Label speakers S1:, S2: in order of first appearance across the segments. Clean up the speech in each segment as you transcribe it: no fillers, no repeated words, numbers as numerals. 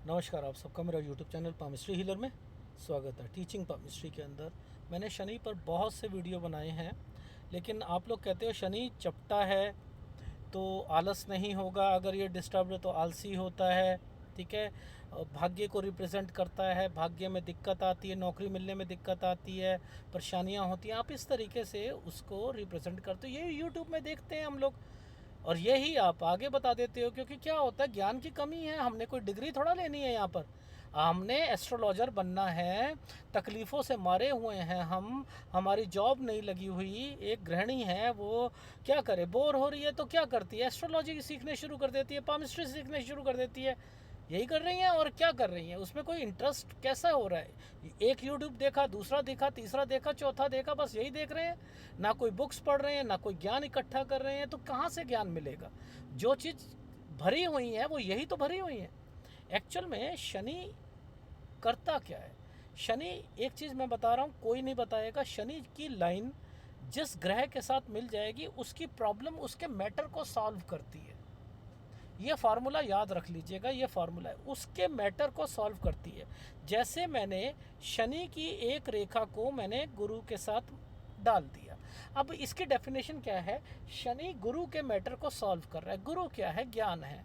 S1: नमस्कार, आप सबका मेरा यूट्यूब चैनल पामिस्ट्री हीलर में स्वागत है। टीचिंग पामिस्ट्री के अंदर मैंने शनि पर बहुत से वीडियो बनाए हैं, लेकिन आप लोग कहते हो शनि चपटा है तो आलस नहीं होगा, अगर ये डिस्टर्ब है तो आलसी होता है। ठीक है, भाग्य को रिप्रेजेंट करता है, भाग्य में दिक्कत आती है, नौकरी मिलने में दिक्कत आती है, परेशानियां होती हैं। आप इस तरीके से उसको रिप्रेजेंट करते हो, ये यूट्यूब में देखते हैं हम लोग, और यही आप आगे बता देते हो। क्योंकि क्या होता है, ज्ञान की कमी है। हमने कोई डिग्री थोड़ा लेनी है यहाँ पर, हमने एस्ट्रोलॉजर बनना है। तकलीफ़ों से मारे हुए हैं हम, हमारी जॉब नहीं लगी हुई। एक गृहिणी है, वो क्या करे, बोर हो रही है तो क्या करती है, एस्ट्रोलॉजी सीखने शुरू कर देती है, पामिस्ट्री सीखने शुरू कर देती है। यही कर रही हैं, और क्या कर रही हैं, उसमें कोई इंटरेस्ट कैसा हो रहा है। एक यूट्यूब देखा, दूसरा देखा, तीसरा देखा, चौथा देखा, बस यही देख रहे हैं। ना कोई बुक्स पढ़ रहे हैं, ना कोई ज्ञान इकट्ठा कर रहे हैं, तो कहाँ से ज्ञान मिलेगा। जो चीज़ भरी हुई है वो यही तो भरी हुई है। एक्चुअल में शनि करता क्या है। शनि, एक चीज़ मैं बता रहा हूँ, कोई नहीं बताएगा। शनि की लाइन जिस ग्रह के साथ मिल जाएगी, उसकी प्रॉब्लम उसके मैटर को सॉल्व करती है। ये फार्मूला याद रख लीजिएगा, ये फार्मूला है, उसके मैटर को सॉल्व करती है। जैसे मैंने शनि की एक रेखा को मैंने गुरु के साथ डाल दिया। अब इसकी डेफिनेशन क्या है, शनि गुरु के मैटर को सॉल्व कर रहा है। गुरु क्या है, ज्ञान है।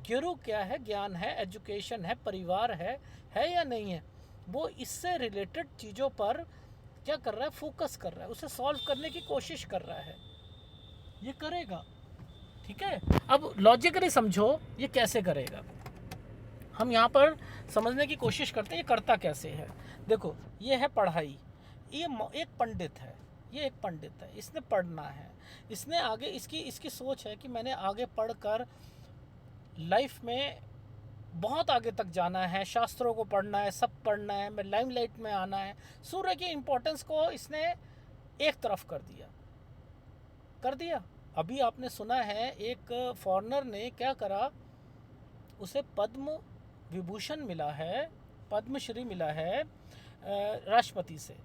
S1: गुरु क्या है, ज्ञान है, एजुकेशन है, परिवार है या नहीं है। वो इससे रिलेटेड चीज़ों पर क्या कर रहा है, फोकस कर रहा है, उसे सॉल्व करने की कोशिश कर रहा है। ये करेगा, ठीक है। अब लॉजिकली समझो ये कैसे करेगा। हम यहाँ पर समझने की कोशिश करते हैं ये करता कैसे है। देखो, ये है पढ़ाई। ये एक पंडित है, ये एक पंडित है, इसने पढ़ना है। इसने आगे इसकी इसकी सोच है कि मैंने आगे पढ़कर लाइफ में बहुत आगे तक जाना है, शास्त्रों को पढ़ना है, सब पढ़ना है, मैं लाइमलाइट में आना है। सूर्य की इम्पोर्टेंस को इसने एक तरफ कर दिया। अभी आपने सुना है एक फॉरेनर ने क्या करा, उसे पद्म विभूषण मिला है, पद्मश्री मिला है राष्ट्रपति से।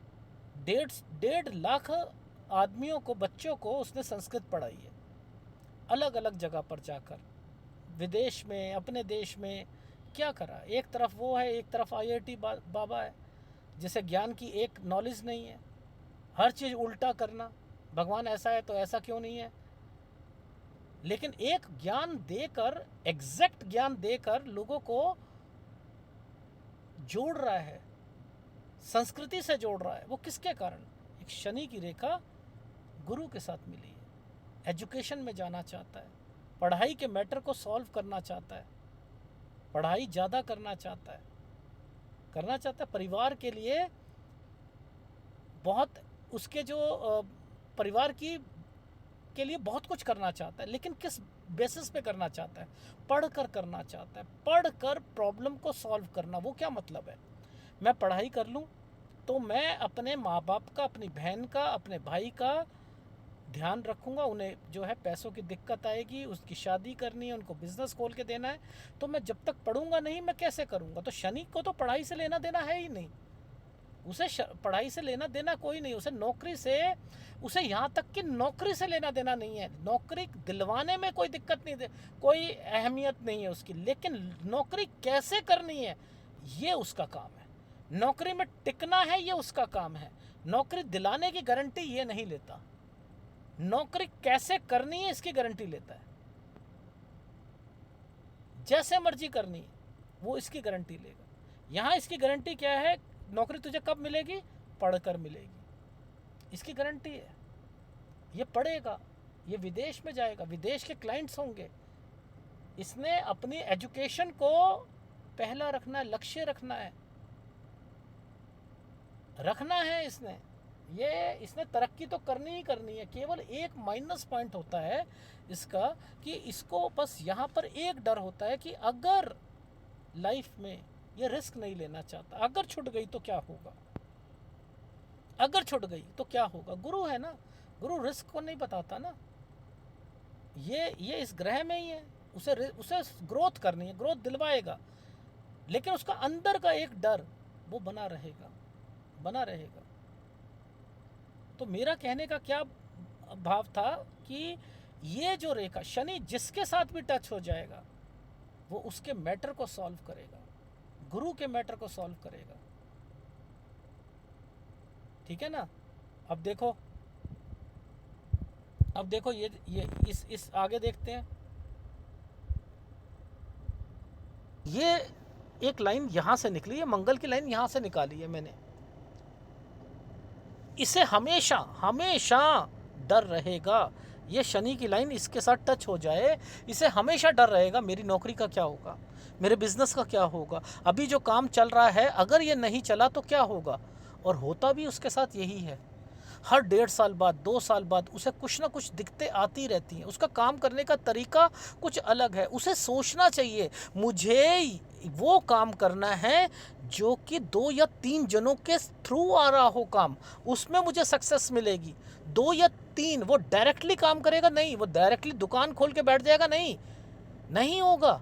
S1: 1.5 लाख आदमियों को, बच्चों को उसने संस्कृत पढ़ाई है, अलग अलग जगह पर जाकर, विदेश में, अपने देश में। क्या करा, एक तरफ वो है, एक तरफ आईआईटी बाबा है, जिसे ज्ञान की एक नॉलेज नहीं है, हर चीज़ उल्टा करना, भगवान ऐसा है तो ऐसा क्यों नहीं है। लेकिन एक ज्ञान देकर, एग्जैक्ट ज्ञान देकर लोगों को जोड़ रहा है, संस्कृति से जोड़ रहा है। वो किसके कारण, एक शनि की रेखा गुरु के साथ मिली है। एजुकेशन में जाना चाहता है, पढ़ाई के मैटर को सॉल्व करना चाहता है, पढ़ाई ज़्यादा करना चाहता है, परिवार के लिए बहुत, उसके जो परिवार की के लिए बहुत कुछ करना चाहता है। लेकिन किस बेसिस पे करना चाहता है, पढ़कर करना चाहता है, पढ़कर प्रॉब्लम को सॉल्व करना। वो क्या मतलब है, मैं पढ़ाई कर लूँ तो मैं अपने माँ बाप का, अपनी बहन का, अपने भाई का ध्यान रखूँगा। उन्हें जो है पैसों की दिक्कत आएगी, उसकी शादी करनी है, उनको बिज़नेस खोल के देना है, तो मैं जब तक पढ़ूँगा नहीं, मैं कैसे करूँगा। तो शनि को तो पढ़ाई से लेना देना है ही नहीं, उसे पढ़ाई से लेना देना कोई नहीं, उसे नौकरी से, उसे यहाँ तक कि नौकरी से लेना देना नहीं है। नौकरी दिलवाने में कोई दिक्कत नहीं, कोई अहमियत नहीं है उसकी, लेकिन नौकरी कैसे करनी है ये उसका काम है। नौकरी में टिकना है ये उसका काम है। नौकरी दिलाने की गारंटी ये नहीं लेता, नौकरी कैसे करनी है इसकी गारंटी लेता है। जैसे मर्जी करनी है वो इसकी गारंटी लेगा। यहाँ इसकी गारंटी क्या है, नौकरी तुझे कब मिलेगी, पढ़कर मिलेगी, इसकी गारंटी है। ये पढ़ेगा, ये विदेश में जाएगा, विदेश के क्लाइंट्स होंगे। इसने अपनी एजुकेशन को पहला रखना है, लक्ष्य रखना है इसने। ये इसने तरक्की तो करनी ही करनी है। केवल एक माइनस पॉइंट होता है इसका, कि इसको बस यहाँ पर एक डर होता है कि अगर लाइफ में ये रिस्क नहीं लेना चाहता, अगर छूट गई तो क्या होगा, अगर छूट गई तो क्या होगा। गुरु है ना, गुरु रिस्क को नहीं बताता ना। ये इस ग्रह में ही है, उसे ग्रोथ करनी है, ग्रोथ दिलवाएगा, लेकिन उसका अंदर का एक डर वो बना रहेगा। तो मेरा कहने का क्या भाव था कि ये जो रेखा, शनि जिसके साथ भी टच हो जाएगा वो उसके मैटर को सॉल्व करेगा, गुरु के मैटर को सॉल्व करेगा। ठीक है ना। अब देखो, ये इस आगे देखते हैं। ये एक लाइन यहां से निकली है, मंगल की लाइन यहां से निकाली है मैंने। इसे हमेशा हमेशा डर रहेगा, ये शनि की लाइन इसके साथ टच हो जाए, इसे हमेशा डर रहेगा, मेरी नौकरी का क्या होगा, मेरे बिजनेस का क्या होगा, अभी जो काम चल रहा है अगर ये नहीं चला तो क्या होगा। और होता भी उसके साथ यही है। हर 1.5 साल बाद, 2 साल बाद उसे कुछ ना कुछ दिक्कतें आती रहती हैं। उसका काम करने का तरीका कुछ अलग है। उसे सोचना चाहिए मुझे वो काम करना है जो कि 2 या 3 जनों के थ्रू आ रहा हो काम, उसमें मुझे सक्सेस मिलेगी। 2 या 3, वो डायरेक्टली काम करेगा नहीं, वो डायरेक्टली दुकान खोल के बैठ जाएगा नहीं, नहीं होगा।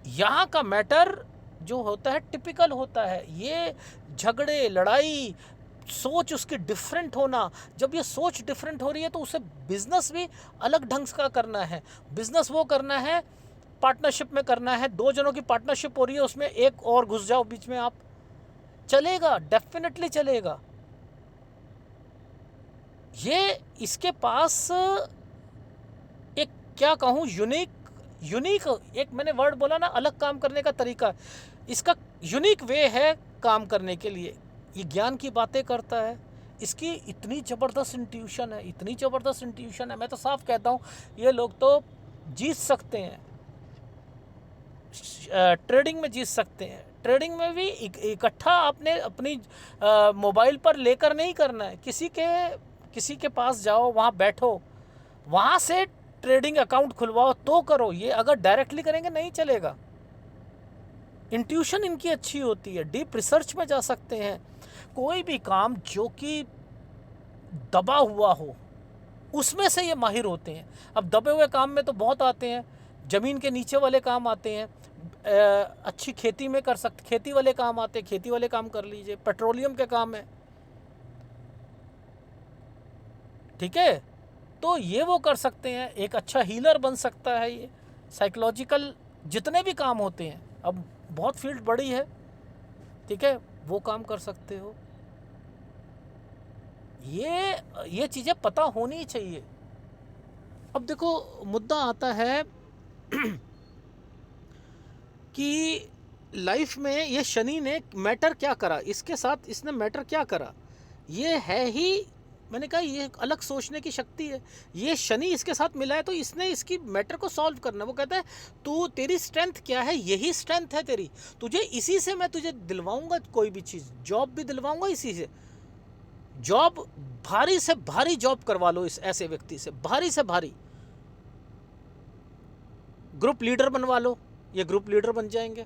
S1: यहाँ का मैटर जो होता है टिपिकल होता है, ये झगड़े लड़ाई, सोच उसकी डिफरेंट होना। जब ये सोच डिफरेंट हो रही है तो उसे बिजनेस भी अलग ढंग का करना है। बिजनेस वो करना है पार्टनरशिप में करना है, 2 जनों की पार्टनरशिप हो रही है, उसमें एक और घुस जाओ बीच में आप, चलेगा, डेफिनेटली चलेगा। ये इसके पास एक क्या कहूँ यूनिक एक मैंने वर्ड बोला ना, अलग काम करने का तरीका, इसका यूनिक वे है काम करने के लिए। ये ज्ञान की बातें करता है, इसकी इतनी ज़बरदस्त इंट्यूशन है, इतनी ज़बरदस्त इंट्यूशन है, मैं तो साफ कहता हूँ ये लोग तो जीत सकते हैं, ट्रेडिंग में जीत सकते हैं। ट्रेडिंग में भी इकट्ठा आपने अपनी मोबाइल पर लेकर नहीं करना है, किसी के पास जाओ, वहाँ बैठो, वहाँ से ट्रेडिंग अकाउंट खुलवाओ तो करो। ये अगर डायरेक्टली करेंगे नहीं चलेगा। इंट्यूशन इनकी अच्छी होती है, डीप रिसर्च में जा सकते हैं। कोई भी काम जो कि दबा हुआ हो उसमें से ये माहिर होते हैं। अब दबे हुए काम में तो बहुत आते हैं, ज़मीन के नीचे वाले काम आते हैं, अच्छी खेती में कर सकते, खेती वाले काम आते हैं, खेती वाले काम कर लीजिए, पेट्रोलियम के काम है, ठीक है, तो ये वो कर सकते हैं। एक अच्छा हीलर बन सकता है ये, साइकोलॉजिकल जितने भी काम होते हैं, अब बहुत फील्ड बड़ी है, ठीक है, वो काम कर सकते हो। ये चीज़ें पता होनी चाहिए। अब देखो मुद्दा आता है कि लाइफ में ये शनि ने मैटर क्या करा, इसके साथ इसने मैटर क्या करा, ये है ही, मैंने कहा ये अलग सोचने की शक्ति है। ये शनि इसके साथ मिला है तो इसने इसकी मैटर को सॉल्व करना। वो कहता है तू, तेरी स्ट्रेंथ क्या है, यही स्ट्रेंथ है तेरी, तुझे इसी से मैं तुझे दिलवाऊंगा कोई भी चीज़, जॉब भी दिलवाऊंगा इसी से। जॉब भारी से भारी जॉब करवा लो इस ऐसे व्यक्ति से, भारी से भारी। ग्रुप लीडर बनवा लो, ये ग्रुप लीडर बन जाएंगे।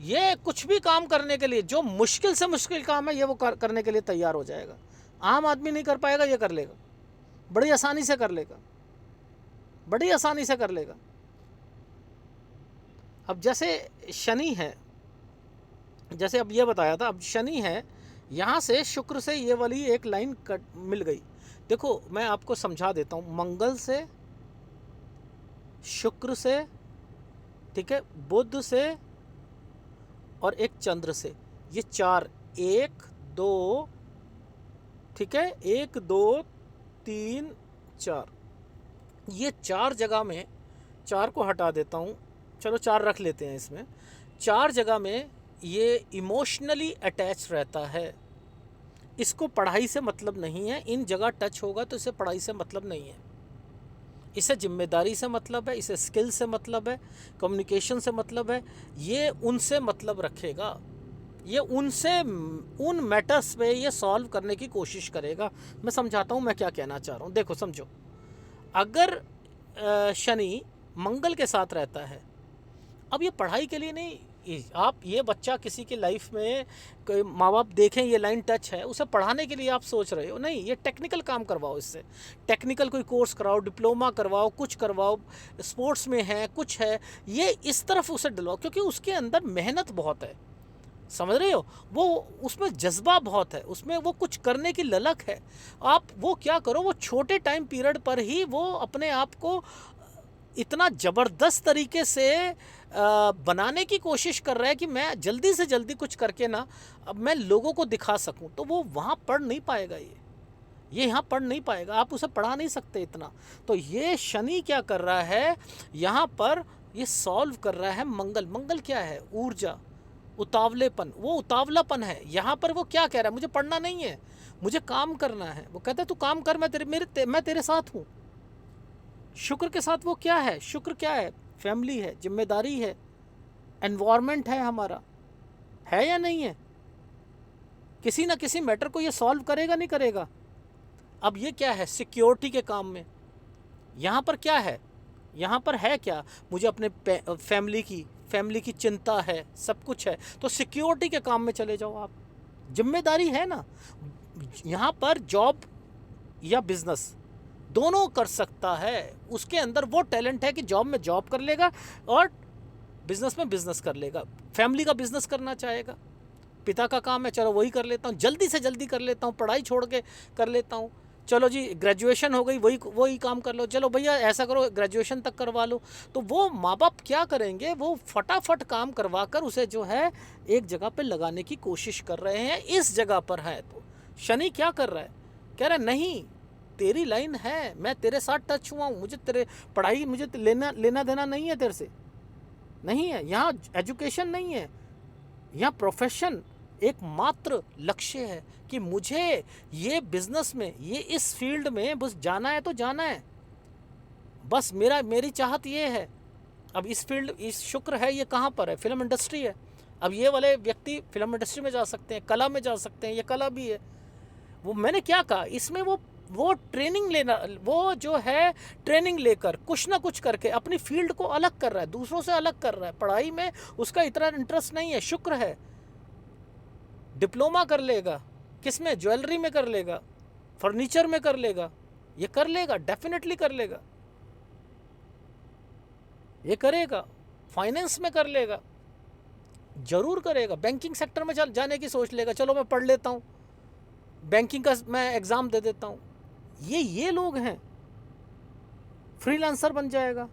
S1: ये कुछ भी काम करने के लिए, जो मुश्किल से मुश्किल काम है ये वो करने के लिए तैयार हो जाएगा। आम आदमी नहीं कर पाएगा, ये कर लेगा, बड़ी आसानी से कर लेगा, बड़ी आसानी से कर लेगा। अब जैसे शनि है, जैसे अब ये बताया था, अब शनि है, यहाँ से शुक्र से ये वाली एक लाइन कट मिल गई। देखो मैं आपको समझा देता हूँ, मंगल से, शुक्र से, ठीक है, बुध से और एक चंद्र से, ये 4, 1 2, ठीक है, 1 2 3 4, ये 4 जगह में, 4 को हटा देता हूँ, चलो 4 रख लेते हैं इसमें। 4 जगह में ये इमोशनली अटैच रहता है, इसको पढ़ाई से मतलब नहीं है। इन जगह टच होगा तो इसे पढ़ाई से मतलब नहीं है, इसे जिम्मेदारी से मतलब है, इसे स्किल से मतलब है, कम्युनिकेशन से मतलब है, ये उनसे मतलब रखेगा, ये उनसे उन मैटर्स पे ये सॉल्व करने की कोशिश करेगा। मैं समझाता हूँ मैं क्या कहना चाह रहा हूँ। देखो समझो, अगर शनि मंगल के साथ रहता है, अब ये पढ़ाई के लिए नहीं, आप ये बच्चा किसी की लाइफ में कोई माँ बाप देखें ये लाइन टच है, उसे पढ़ाने के लिए आप सोच रहे हो, नहीं, ये टेक्निकल काम करवाओ, इससे टेक्निकल कोई कोर्स कराओ, डिप्लोमा करवाओ, कुछ करवाओ, स्पोर्ट्स में है, कुछ है, ये इस तरफ उसे डलवाओ, क्योंकि उसके अंदर मेहनत बहुत है, समझ रहे हो, वो उसमें जज्बा बहुत है, उसमें वो कुछ करने की ललक है। आप वो क्या करो, वो छोटे टाइम पीरियड पर ही वो अपने आप को इतना ज़बरदस्त तरीके से बनाने की कोशिश कर रहा है कि मैं जल्दी से जल्दी कुछ करके ना अब मैं लोगों को दिखा सकूं, तो वो वहाँ पढ़ नहीं पाएगा, ये यहाँ पढ़ नहीं पाएगा, आप उसे पढ़ा नहीं सकते इतना। तो ये शनि क्या कर रहा है यहाँ पर, ये सॉल्व कर रहा है मंगल। मंगल क्या है? ऊर्जा, उतावलेपन, वो उतावलापन है यहाँ पर। वो क्या कह रहा है? मुझे पढ़ना नहीं है, मुझे काम करना है। वो कहता है तू काम कर, मैं तेरे साथ हूँ। शुक्र के साथ वो क्या है? शुक्र क्या है? फैमिली है, जिम्मेदारी है, एनवायरनमेंट है हमारा, है या नहीं है? किसी ना किसी मैटर को ये सॉल्व करेगा नहीं करेगा। अब ये क्या है? सिक्योरिटी के काम में। यहाँ पर क्या है? यहाँ पर है क्या? मुझे अपने फैमिली की चिंता है, सब कुछ है, तो सिक्योरिटी के काम में चले जाओ आप। जिम्मेदारी है ना। यहाँ पर जॉब या बिजनेस दोनों कर सकता है, उसके अंदर वो टैलेंट है कि जॉब में जॉब कर लेगा और बिजनेस में बिजनेस कर लेगा। फैमिली का बिजनेस करना चाहेगा, पिता का काम है, चलो वही कर लेता हूँ, जल्दी से जल्दी कर लेता हूँ, पढ़ाई छोड़ के कर लेता हूँ। चलो जी ग्रेजुएशन हो गई, वही काम कर लो, चलो भैया ऐसा करो ग्रेजुएशन तक करवा लो। तो वो माँ बाप क्या करेंगे? वो फटाफट काम करवा कर उसे जो है एक जगह पे लगाने की कोशिश कर रहे हैं। इस जगह पर है तो शनि क्या कर रहा है? कह रहा है नहीं, तेरी लाइन है, मैं तेरे साथ टच हुआ हूँ, मुझे तेरे पढ़ाई, मुझे लेना देना नहीं है तेरे से, नहीं है। यहाँ एजुकेशन नहीं है, यहाँ प्रोफेशन एकमात्र लक्ष्य है कि मुझे ये बिजनेस में, ये इस फील्ड में बस जाना है तो जाना है, बस मेरी चाहत ये है। अब इस फील्ड, इस शुक्र है, ये कहाँ पर है? फिल्म इंडस्ट्री है। अब ये वाले व्यक्ति फिल्म इंडस्ट्री में जा सकते हैं, कला में जा सकते हैं, ये कला भी है। वो मैंने क्या कहा, इसमें वो ट्रेनिंग लेना, वो जो है ट्रेनिंग लेकर कुछ ना कुछ करके अपनी फील्ड को अलग कर रहा है, दूसरों से अलग कर रहा है। पढ़ाई में उसका इतना इंटरेस्ट नहीं है, शुक्र है। डिप्लोमा कर लेगा, किस में? ज्वेलरी में कर लेगा, फर्नीचर में कर लेगा, ये कर लेगा, डेफिनेटली कर लेगा, ये करेगा। फाइनेंस में कर लेगा, जरूर करेगा। बैंकिंग सेक्टर में जाने की सोच लेगा, चलो मैं पढ़ लेता हूँ, बैंकिंग का मैं एग्ज़ाम दे देता हूँ। ये लोग हैं। फ्रीलांसर बन जाएगा,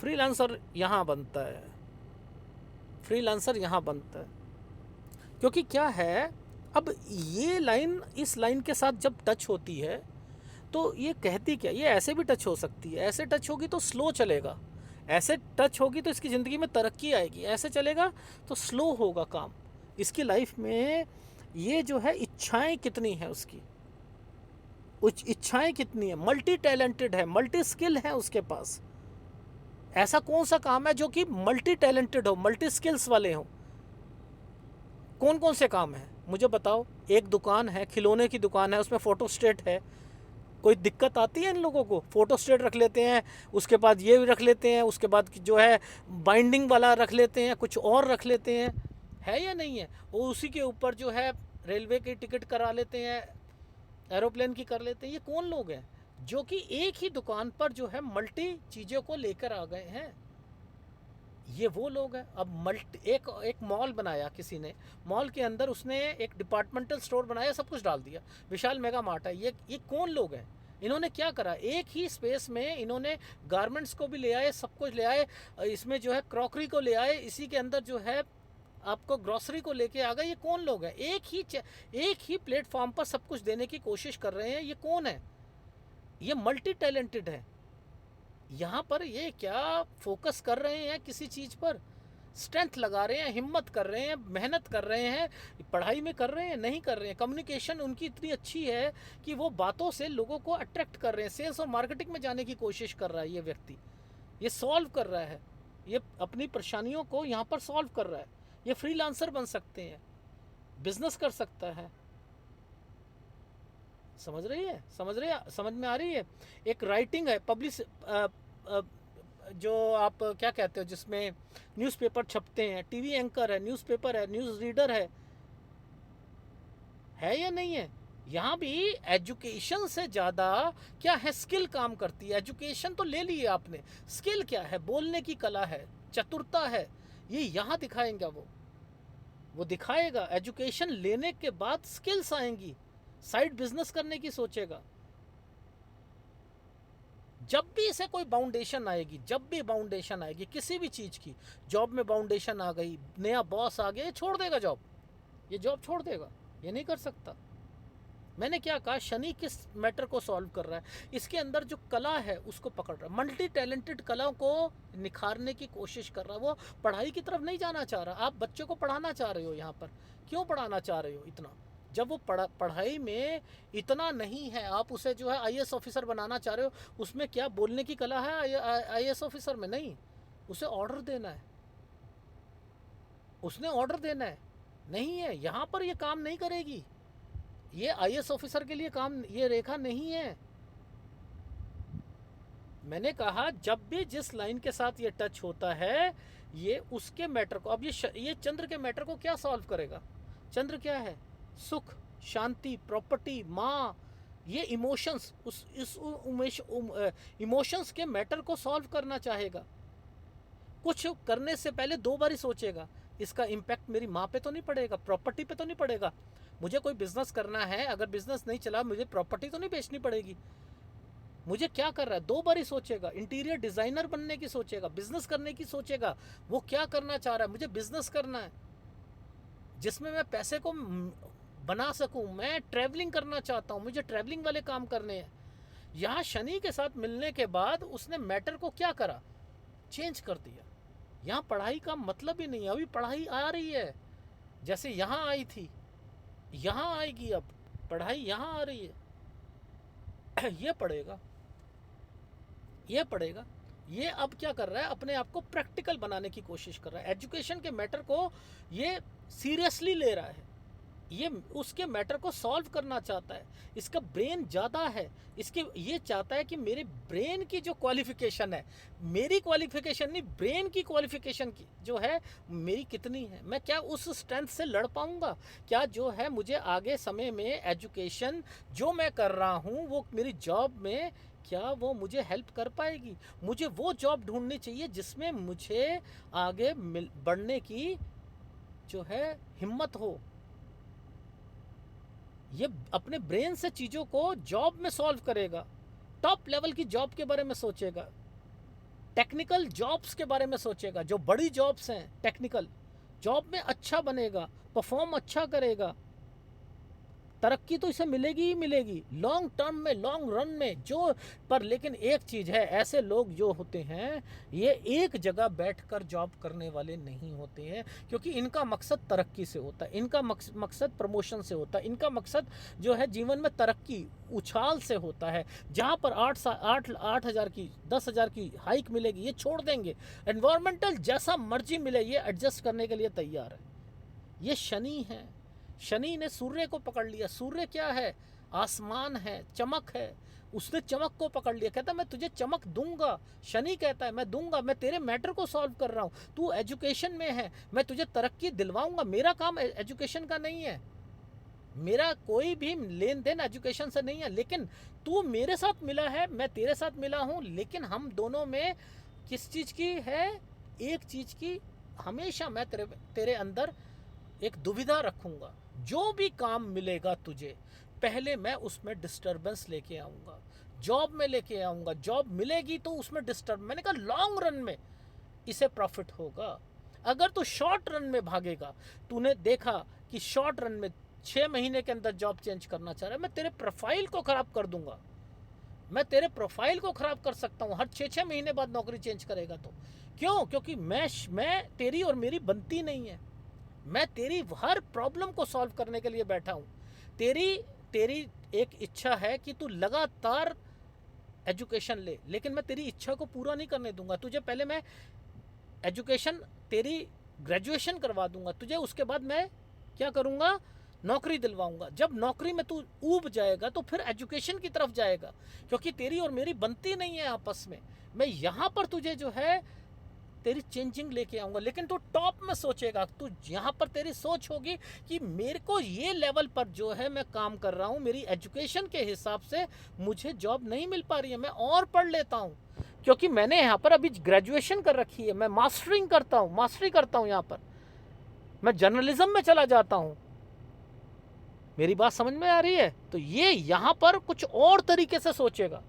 S1: फ्रीलांसर यहाँ बनता है, फ्रीलांसर यहाँ बनता है। क्योंकि क्या है, अब ये लाइन इस लाइन के साथ जब टच होती है तो ये कहती क्या, ये ऐसे भी टच हो सकती है। ऐसे टच होगी तो स्लो चलेगा, ऐसे टच होगी तो इसकी ज़िंदगी में तरक्की आएगी, ऐसे चलेगा तो स्लो होगा काम। इसकी लाइफ में ये जो है इच्छाएं कितनी हैं उसकी, इच्छाएं कितनी है, मल्टी टैलेंटेड है, मल्टी स्किल है उसके पास। ऐसा कौन सा काम है जो कि मल्टी टैलेंटेड हो, मल्टी स्किल्स वाले हो? कौन कौन से काम हैं मुझे बताओ। एक दुकान है, खिलौने की दुकान है, उसमें फ़ोटो स्टेट है, कोई दिक्कत आती है इन लोगों को? फ़ोटो स्टेट रख लेते हैं, उसके बाद ये भी रख लेते हैं, उसके बाद जो है बाइंडिंग वाला रख लेते हैं, कुछ और रख लेते हैं, है या नहीं है? वो उसी के ऊपर जो है रेलवे की टिकट करा लेते हैं, एरोप्लेन की कर लेते हैं। ये कौन लोग हैं जो कि एक ही दुकान पर जो है मल्टी चीज़ों को लेकर आ गए हैं? ये वो लोग हैं। अब एक मॉल बनाया किसी ने, मॉल के अंदर उसने एक डिपार्टमेंटल स्टोर बनाया, सब कुछ डाल दिया, विशाल मेगा मार्ट है। ये कौन लोग हैं? इन्होंने क्या करा, एक ही स्पेस में इन्होंने गारमेंट्स को भी ले आए, सब कुछ ले आए, इसमें जो है क्रॉकरी को ले आए, इसी के अंदर जो है आपको ग्रॉसरी को लेके आ गए। ये कौन लोग हैं? एक ही प्लेटफॉर्म पर सब कुछ देने की कोशिश कर रहे हैं। ये कौन है? ये मल्टी टैलेंटेड है। यहाँ पर ये क्या फोकस कर रहे हैं किसी चीज़ पर, स्ट्रेंथ लगा रहे हैं, हिम्मत कर रहे हैं, मेहनत कर रहे हैं, पढ़ाई में कर रहे हैं, नहीं कर रहे हैं। कम्युनिकेशन उनकी इतनी अच्छी है कि वो बातों से लोगों को अट्रैक्ट कर रहे हैं। सेल्स और मार्केटिंग में जाने की कोशिश कर रहा है ये व्यक्ति, ये सॉल्व कर रहा है, ये अपनी परेशानियों को यहाँ पर सॉल्व कर रहा है। ये फ्रीलांसर बन सकते हैं, बिजनेस कर सकता है। समझ रही है? समझ में आ रही है? एक राइटिंग है, जो आप क्या कहते हो, जिसमें न्यूज़पेपर छपते हैं, टीवी एंकर है, न्यूज़पेपर है, न्यूज़ रीडर है या नहीं है? यहाँ भी एजुकेशन से ज़्यादा क्या है, स्किल काम करती है। एजुकेशन तो ले ली आपने, स्किल क्या है? बोलने की कला है, चतुरता है, ये यहाँ दिखाएंगे वो दिखाएगा। एजुकेशन लेने के बाद स्किल्स आएंगी, साइड बिजनेस करने की सोचेगा। जब भी इसे कोई बाउंडेशन आएगी, जब भी बाउंडेशन आएगी किसी भी चीज़ की, जॉब में बाउंडेशन आ गई, नया बॉस आ गया, ये छोड़ देगा जॉब, ये जॉब छोड़ देगा, ये नहीं कर सकता। मैंने क्या कहा, शनि किस मैटर को सॉल्व कर रहा है, इसके अंदर जो कला है उसको पकड़ रहा है, मल्टी टैलेंटेड कला को निखारने की कोशिश कर रहा है। वो पढ़ाई की तरफ नहीं जाना चाह रहा। आप बच्चों को पढ़ाना चाह रहे हो यहाँ पर, क्यों पढ़ाना चाह रहे हो इतना, जब वो पढ़ाई में इतना नहीं है, आप उसे जो है आईएएस ऑफिसर बनाना चाह रहे हो, उसमें क्या बोलने की कला है आईएएस ऑफिसर में? नहीं, उसे ऑर्डर देना है, उसने ऑर्डर देना है, नहीं है यहाँ पर ये काम नहीं करेगी। ये आईएएस ऑफिसर के लिए काम, ये रेखा नहीं है। मैंने कहा जब भी जिस लाइन के साथ ये टच होता है, ये उसके मैटर को, अब ये चंद्र के मैटर को क्या सॉल्व करेगा? चंद्र क्या है? सुख, शांति, प्रॉपर्टी, माँ, ये इमोशंस, इमोशंस के मैटर को सॉल्व करना चाहेगा। कुछ करने से पहले 2 बार ही सोचेगा, इसका इम्पैक्ट मेरी माँ पे तो नहीं पड़ेगा, प्रॉपर्टी पे तो नहीं पड़ेगा, मुझे कोई बिजनेस करना है, अगर बिजनेस नहीं चला मुझे प्रॉपर्टी तो नहीं बेचनी पड़ेगी, मुझे क्या कर रहा है, 2 बार ही सोचेगा। इंटीरियर डिज़ाइनर बनने की सोचेगा, बिजनेस करने की सोचेगा, वो क्या करना चाह रहा है, मुझे बिजनेस करना है जिसमें मैं पैसे को बना सकूं, मैं ट्रैवलिंग करना चाहता हूं, मुझे ट्रैवलिंग वाले काम करने हैं। यहाँ शनि के साथ मिलने के बाद उसने मैटर को क्या करा, चेंज कर दिया। यहाँ पढ़ाई का मतलब ही नहीं है, अभी पढ़ाई आ रही है, जैसे यहाँ आई थी यहाँ आएगी, अब पढ़ाई यहाँ आ रही है। ये पढ़ेगा, ये पढ़ेगा, ये अब क्या कर रहा है, अपने आप को प्रैक्टिकल बनाने की कोशिश कर रहा है, एजुकेशन के मैटर को ये सीरियसली ले रहा है, ये उसके मैटर को सॉल्व करना चाहता है, इसका ब्रेन ज़्यादा है, इसके ये चाहता है कि मेरे ब्रेन की जो क्वालिफिकेशन है, मेरी क्वालिफिकेशन नहीं, ब्रेन की क्वालिफिकेशन की जो है मेरी कितनी है, मैं क्या उस स्ट्रेंथ से लड़ पाऊंगा, क्या जो है मुझे आगे समय में एजुकेशन जो मैं कर रहा हूँ वो मेरी जॉब में क्या वो मुझे हेल्प कर पाएगी। मुझे वो जॉब ढूंढनी चाहिए जिसमें मुझे आगे बढ़ने की जो है हिम्मत हो। ये अपने ब्रेन से चीज़ों को जॉब में सॉल्व करेगा, टॉप लेवल की जॉब के बारे में सोचेगा, टेक्निकल जॉब्स के बारे में सोचेगा, जो बड़ी जॉब्स हैं टेक्निकल जॉब में अच्छा बनेगा, परफॉर्म अच्छा करेगा, तरक्की तो इसे मिलेगी ही मिलेगी लॉन्ग टर्म में, लॉन्ग रन में जो। पर लेकिन एक चीज़ है, ऐसे लोग जो होते हैं ये एक जगह बैठकर जॉब करने वाले नहीं होते हैं, क्योंकि इनका मकसद तरक्की से होता है, इनका मकसद प्रमोशन से होता है, इनका मकसद जो है जीवन में तरक्की उछाल से होता है। जहाँ पर 8,000 की 10,000 की हाइक मिलेगी ये छोड़ देंगे, एनवायरमेंटल जैसा मर्जी मिले ये एडजस्ट करने के लिए तैयार है। ये शनि है, शनि ने सूर्य को पकड़ लिया। सूर्य क्या है? आसमान है, चमक है, उसने चमक को पकड़ लिया, कहता मैं तुझे चमक दूंगा। शनि कहता है मैं दूंगा, मैं तेरे मैटर को सॉल्व कर रहा हूँ, तू एजुकेशन में है, मैं तुझे तरक्की दिलवाऊंगा। मेरा काम एजुकेशन का नहीं है, मेरा कोई भी लेन देन एजुकेशन से नहीं है, लेकिन तू मेरे साथ मिला है, मैं तेरे साथ मिला हूँ, लेकिन हम दोनों में किस चीज़ की है, एक चीज़ की हमेशा मैं तेरे अंदर एक दुविधा रखूँगा। जो भी काम मिलेगा तुझे, पहले मैं उसमें डिस्टर्बेंस लेके आऊँगा, जॉब में लेके आऊँगा, जॉब मिलेगी तो उसमें डिस्टर्ब, मैंने कहा लॉन्ग रन में इसे प्रॉफिट होगा। अगर तू शॉर्ट रन में भागेगा, तूने देखा कि शॉर्ट रन में 6 महीने के अंदर जॉब चेंज करना चाह रहा है, मैं तेरे प्रोफाइल को ख़राब कर दूंगा, मैं तेरे प्रोफाइल को ख़राब कर सकता हूँ। हर 6-6 महीने बाद नौकरी चेंज करेगा तो क्यों? क्योंकि मैं तेरी और मेरी बनती नहीं है, मैं तेरी हर प्रॉब्लम को सॉल्व करने के लिए बैठा हूँ। तेरी एक इच्छा है कि तू लगातार एजुकेशन ले, लेकिन मैं तेरी इच्छा को पूरा नहीं करने दूंगा। तुझे पहले मैं एजुकेशन, तेरी ग्रेजुएशन करवा दूंगा तुझे, उसके बाद मैं क्या करूँगा, नौकरी दिलवाऊंगा। जब नौकरी में तू ऊब जाएगा तो फिर एजुकेशन की तरफ जाएगा, क्योंकि तेरी और मेरी बनती नहीं है आपस में। मैं यहाँ पर तुझे जो है तेरी चेंजिंग लेके आऊँगा, लेकिन तू टॉप में सोचेगा, तू यहाँ पर तेरी सोच होगी कि मेरे को ये लेवल पर जो है मैं काम कर रहा हूँ, मेरी एजुकेशन के हिसाब से मुझे जॉब नहीं मिल पा रही है, मैं और पढ़ लेता हूँ, क्योंकि मैंने यहाँ पर अभी ग्रेजुएशन कर रखी है, मैं मास्टरी करता हूँ यहाँ पर, मैं जर्नलिज्म में चला जाता हूँ। मेरी बात समझ में आ रही है? तो ये यहाँ पर कुछ और तरीके से सोचेगा,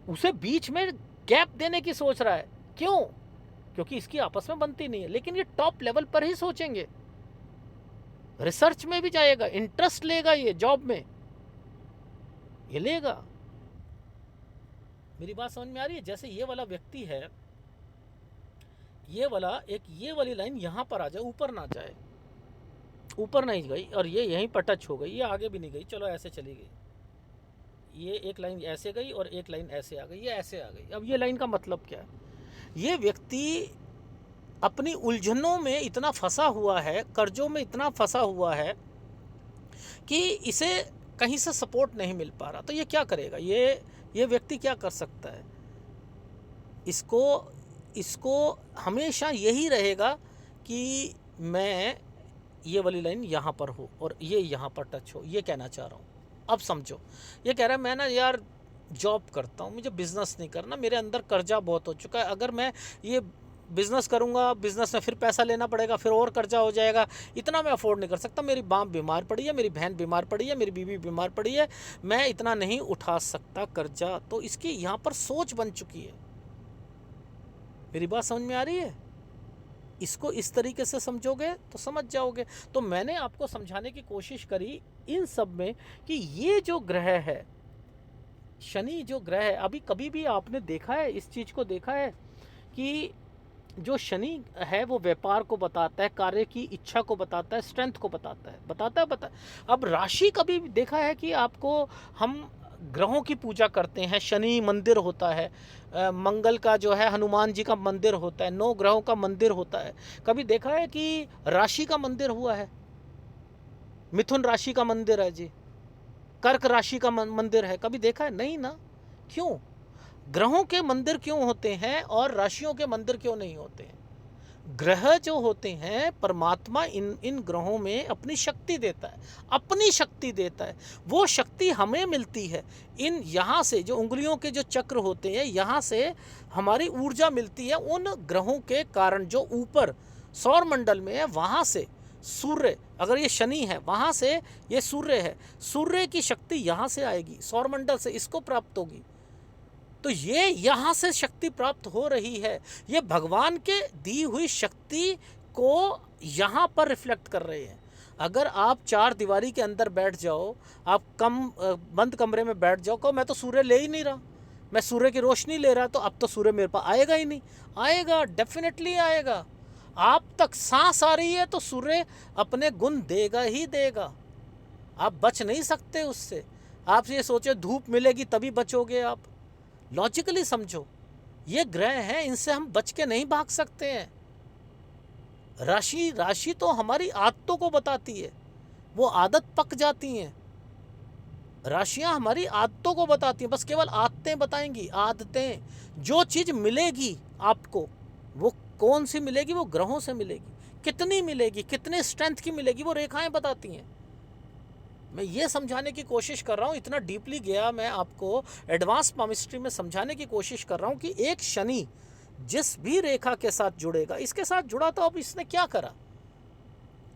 S1: उसे बीच में गैप देने की सोच रहा है। क्यों? क्योंकि इसकी आपस में बनती नहीं है। लेकिन ये टॉप लेवल पर ही सोचेंगे, रिसर्च में भी जाएगा, इंटरेस्ट लेगा, ये जॉब में ये लेगा। मेरी बात समझ में आ रही है? जैसे ये वाला व्यक्ति है, ये वाला एक ये वाली लाइन यहाँ पर आ जाए, ऊपर ना जाए, ऊपर नहीं गई और ये यहीं पर टच हो गई, ये आगे भी नहीं गई, चलो ऐसे चली गई, ये एक लाइन ऐसे गई और एक लाइन ऐसे आ गई, ये ऐसे आ गई। अब ये लाइन का मतलब क्या है? ये व्यक्ति अपनी उलझनों में इतना फंसा हुआ है, कर्जों में इतना फंसा हुआ है कि इसे कहीं से सपोर्ट नहीं मिल पा रहा। तो ये क्या करेगा? ये व्यक्ति क्या कर सकता है? इसको हमेशा यही रहेगा कि मैं ये वाली लाइन यहाँ पर हो और ये यहाँ पर टच हो। ये कहना चाह रहा हूँ। अब समझो, ये कह रहा है मैं ना यार जॉब करता हूँ, मुझे बिज़नेस नहीं करना, मेरे अंदर कर्जा बहुत हो चुका है, अगर मैं ये बिज़नेस करूँगा, बिज़नेस में फिर पैसा लेना पड़ेगा, फिर और कर्जा हो जाएगा, इतना मैं अफोर्ड नहीं कर सकता, मेरी बाप बीमार पड़ी है, मेरी बहन बीमार पड़ी है, मेरी बीवी बीमार पड़ी है, मैं इतना नहीं उठा सकता कर्जा। तो इसकी यहाँ पर सोच बन चुकी है। मेरी बात समझ में आ रही है? इसको इस तरीके से समझोगे तो समझ जाओगे। तो मैंने आपको समझाने की कोशिश करी इन सब में कि ये जो ग्रह है, शनि जो ग्रह है, अभी कभी भी आपने देखा है, इस चीज़ को देखा है कि जो शनि है वो व्यापार को बताता है, कार्य की इच्छा को बताता है, स्ट्रेंथ को बताता है। अब राशि कभी देखा है कि आपको, हम ग्रहों की पूजा करते हैं, शनि मंदिर होता है, मंगल का जो है हनुमान जी का मंदिर होता है, 9 ग्रहों का मंदिर होता है। कभी देखा है कि राशि का मंदिर हुआ है? मिथुन राशि का मंदिर है जी, कर्क राशि का मंदिर है, कभी देखा है? नहीं ना। क्यों? ग्रहों के मंदिर क्यों होते हैं और राशियों के मंदिर क्यों नहीं होते हैं? ग्रह जो होते हैं, परमात्मा इन ग्रहों में अपनी शक्ति देता है, अपनी शक्ति देता है। वो शक्ति हमें मिलती है इन यहाँ से, जो उंगलियों के जो चक्र होते हैं, यहाँ से हमारी ऊर्जा मिलती है उन ग्रहों के कारण। जो ऊपर सौर मंडल में है, वहाँ से सूर्य, अगर ये शनि है, वहाँ से ये सूर्य है, सूर्य की शक्ति यहाँ से आएगी, सौर मंडल से इसको प्राप्त होगी। तो ये यहाँ से शक्ति प्राप्त हो रही है, ये भगवान के दी हुई शक्ति को यहाँ पर रिफ्लेक्ट कर रहे हैं। अगर आप 4 दीवारी के अंदर बैठ जाओ, आप बंद कमरे में बैठ जाओ, कहो मैं तो सूर्य ले ही नहीं रहा, मैं सूर्य की रोशनी ले रहा, तो अब तो सूर्य मेरे पास आएगा ही नहीं। आएगा, डेफिनेटली आएगा। आप तक सांस आ रही है तो सूर्य अपने गुण देगा ही देगा, आप बच नहीं सकते उससे। आप ये सोचे धूप मिलेगी तभी बचोगे आप, लॉजिकली समझो। ये ग्रह हैं, इनसे हम बच के नहीं भाग सकते हैं। राशि तो हमारी आदतों को बताती है, वो आदत पक जाती हैं। राशियां हमारी आदतों को बताती हैं, बस केवल आदतें बताएंगी, आदतें। जो चीज़ मिलेगी आपको, वो कौन सी मिलेगी? वो ग्रहों से मिलेगी। कितनी मिलेगी, कितने स्ट्रेंथ की मिलेगी, वो रेखाएं बताती हैं। मैं ये समझाने की कोशिश कर रहा हूँ, इतना डीपली गया मैं आपको एडवांस पामिस्ट्री में समझाने की कोशिश कर रहा हूँ कि एक शनि जिस भी रेखा के साथ जुड़ेगा, इसके साथ जुड़ा तो अब इसने क्या करा?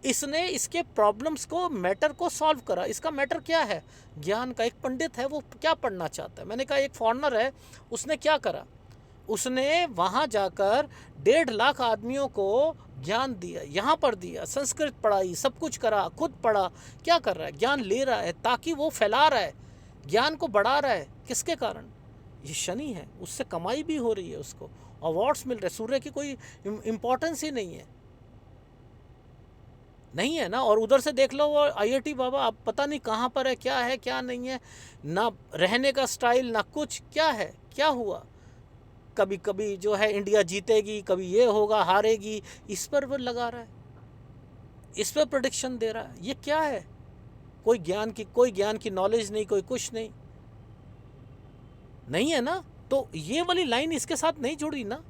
S1: इसने इसके प्रॉब्लम्स को, मैटर को सॉल्व करा। इसका मैटर क्या है? ज्ञान का। एक पंडित है, वो क्या पढ़ना चाहता है? मैंने कहा एक फॉरेनर है, उसने क्या करा? उसने वहाँ जाकर 1.5 लाख आदमियों को ज्ञान दिया, यहाँ पर दिया, संस्कृत पढ़ाई, सब कुछ करा, खुद पढ़ा। क्या कर रहा है? ज्ञान ले रहा है, ताकि वो फैला रहा है, ज्ञान को बढ़ा रहा है। किसके कारण? ये शनि है, उससे कमाई भी हो रही है, उसको अवार्ड्स मिल रहे। सूर्य की कोई इम्पोर्टेंस ही नहीं है, नहीं है ना। और उधर से देख लो, वो IIT बाबा अब पता नहीं कहाँ पर है, क्या नहीं है, ना रहने का स्टाइल, ना कुछ। क्या है, क्या हुआ? कभी कभी जो है इंडिया जीतेगी, कभी ये होगा, हारेगी, इस पर वो लगा रहा है, इस पर प्रेडिक्शन दे रहा है। ये क्या है? कोई ज्ञान की नॉलेज नहीं, कोई कुछ नहीं है ना। तो ये वाली लाइन इसके साथ नहीं जुड़ी ना।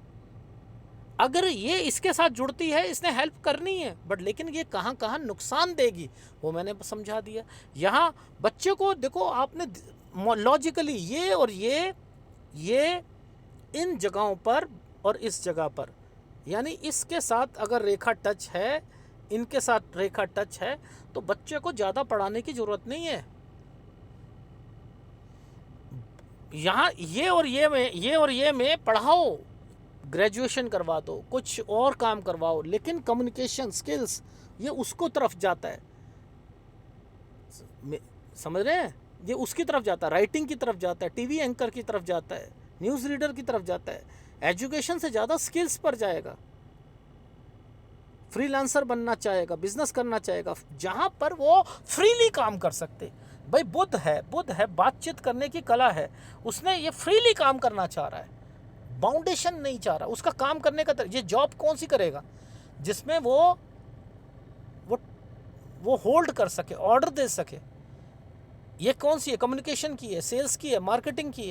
S1: अगर ये इसके साथ जुड़ती है, इसने हेल्प करनी है, बट लेकिन ये कहाँ कहाँ नुकसान देगी वो मैंने समझा दिया। यहाँ बच्चे को देखो, आपने लॉजिकली ये और ये इन जगहों पर और इस जगह पर, यानी इसके साथ अगर रेखा टच है, इनके साथ रेखा टच है, तो बच्चे को ज़्यादा पढ़ाने की ज़रूरत नहीं है। यहाँ ये और ये में पढ़ाओ, ग्रेजुएशन करवा दो, कुछ और काम करवाओ, लेकिन कम्युनिकेशन स्किल्स ये उसको तरफ जाता है, समझ रहे हैं? ये उसकी तरफ जाता है, राइटिंग की तरफ जाता है, टीवी एंकर की तरफ जाता है, न्यूज़ रीडर की तरफ जाता है, एजुकेशन से ज़्यादा स्किल्स पर जाएगा, फ्रीलांसर बनना चाहेगा, बिजनेस करना चाहेगा, जहाँ पर वो फ्रीली काम कर सकते। भाई बुद्ध है, बातचीत करने की कला है, उसने ये फ्रीली काम करना चाह रहा है, बाउंडेशन नहीं चाह रहा। उसका काम करने का ये जॉब कौन सी करेगा जिसमें वो होल्ड कर सके, ऑर्डर दे सके? ये कौन सी है? कम्युनिकेशन की है, सेल्स की है, मार्केटिंग की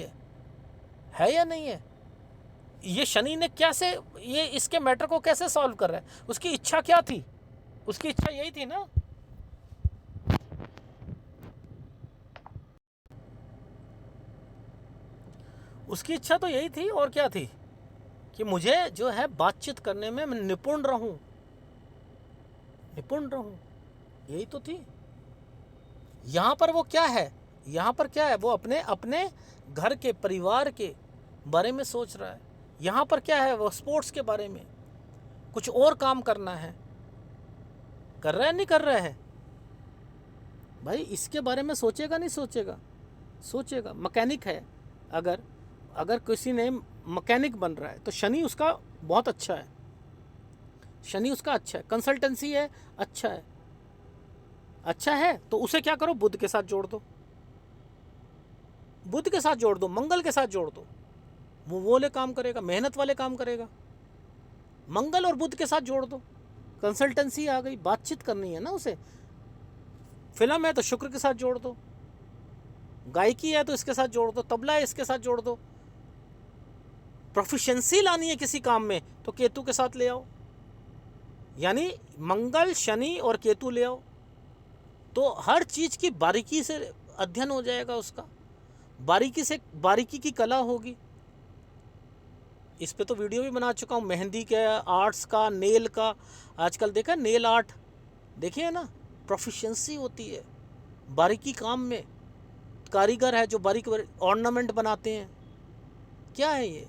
S1: है या नहीं है? ये शनि ने कैसे ये इसके मैटर को कैसे सॉल्व कर रहा है? उसकी इच्छा क्या थी? उसकी इच्छा यही थी ना, उसकी इच्छा तो यही थी, और क्या थी? कि मुझे जो है बातचीत करने में मैं निपुण रहूं, यही तो थी। यहाँ पर वो क्या है, वो अपने अपने घर के, परिवार के बारे में सोच रहा है। यहाँ पर क्या है, वो स्पोर्ट्स के बारे में, कुछ और काम करना है, कर रहा है नहीं कर रहा है? भाई इसके बारे में सोचेगा नहीं सोचेगा? सोचेगा। मैकेनिक है, अगर किसी ने मैकेनिक बन रहा है तो शनि उसका बहुत अच्छा है, कंसल्टेंसी है, अच्छा है तो उसे क्या करो, बुध के साथ जोड़ दो, मंगल के साथ जोड़ दो, वो वाले काम करेगा, मेहनत वाले काम करेगा। मंगल और बुध के साथ जोड़ दो, कंसल्टेंसी आ गई, बातचीत करनी है ना उसे। फिल्म है तो शुक्र के साथ जोड़ दो, गायकी है तो इसके साथ जोड़ दो, तबला है इसके साथ जोड़ दो, प्रोफिशिएंसी लानी है किसी काम में तो केतु के साथ ले आओ, यानी मंगल, शनि और केतु ले आओ, तो हर चीज की बारीकी से अध्ययन हो जाएगा उसका, बारीकी की कला होगी। इस पे तो वीडियो भी बना चुका हूँ, मेहंदी के आर्ट्स का, नेल का, आजकल देखा नेल आर्ट, देखिए ना, प्रोफिशिएंसी होती है बारीकी काम में। कारीगर है जो बारीक ऑर्नामेंट बनाते हैं, क्या है ये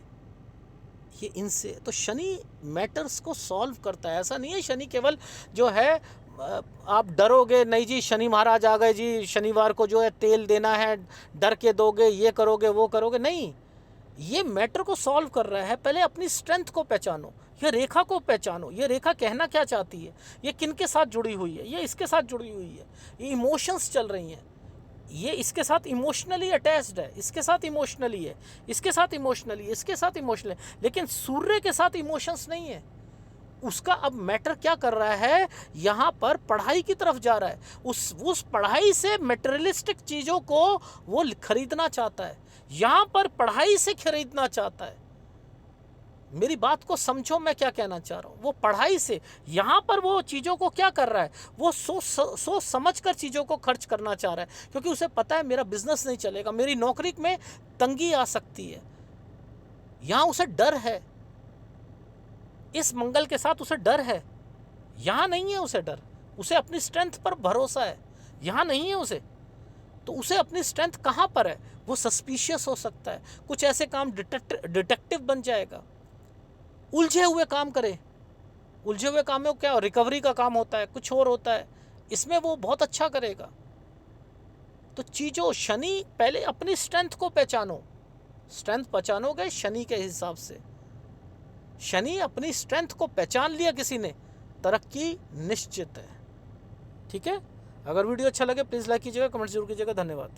S1: इनसे। तो शनि मैटर्स को सॉल्व करता है। ऐसा नहीं है शनि केवल जो है आप डरोगे नहीं जी, शनि महाराज आ गए जी, शनिवार को जो है तेल देना है, डर के दोगे, ये करोगे वो करोगे, नहीं। ये मैटर को सॉल्व कर रहा है। पहले अपनी स्ट्रेंथ को पहचानो, ये रेखा को पहचानो, ये रेखा कहना क्या चाहती है, ये किनके साथ जुड़ी हुई है, ये इसके साथ जुड़ी हुई है, ये इमोशंस चल रही हैं, ये इसके साथ इमोशनली अटैच्ड है, इसके साथ इमोशनली है, इसके साथ इमोशनली, इसके साथ इमोशनल, लेकिन सूर्य के साथ इमोशंस नहीं है उसका। अब मैटर क्या कर रहा है, यहाँ पर पढ़ाई की तरफ जा रहा है, उस पढ़ाई से मटेरियलिस्टिक चीज़ों को वो खरीदना चाहता है, यहाँ पर पढ़ाई से खरीदना चाहता है। मेरी बात को समझो मैं क्या कहना चाह रहा हूँ। वो पढ़ाई से यहाँ पर वो चीज़ों को क्या कर रहा है, वो सोच समझ कर चीज़ों को खर्च करना चाह रहा है, क्योंकि उसे पता है मेरा बिजनेस नहीं चलेगा, मेरी नौकरी में तंगी आ सकती है। यहाँ उसे डर है, इस मंगल के साथ उसे डर है, यहाँ नहीं है उसे डर, उसे अपनी स्ट्रेंथ पर भरोसा है, यहाँ नहीं है उसे। तो उसे अपनी स्ट्रेंथ कहाँ पर है, वो सस्पिशियस हो सकता है, कुछ ऐसे काम डिटेक्टिव बन जाएगा, उलझे हुए काम करे। उलझे हुए काम में क्या रिकवरी का काम होता है, कुछ और होता है, इसमें वो बहुत अच्छा करेगा। तो चीज़ों, शनि पहले अपनी स्ट्रेंथ को पहचानो, स्ट्रेंथ पहचानोगे शनि के हिसाब से। शनि अपनी स्ट्रेंथ को पहचान लिया किसी ने, तरक्की निश्चित है। ठीक है, अगर वीडियो अच्छा लगे प्लीज़ लाइक कीजिएगा, कमेंट जरूर कीजिएगा। धन्यवाद।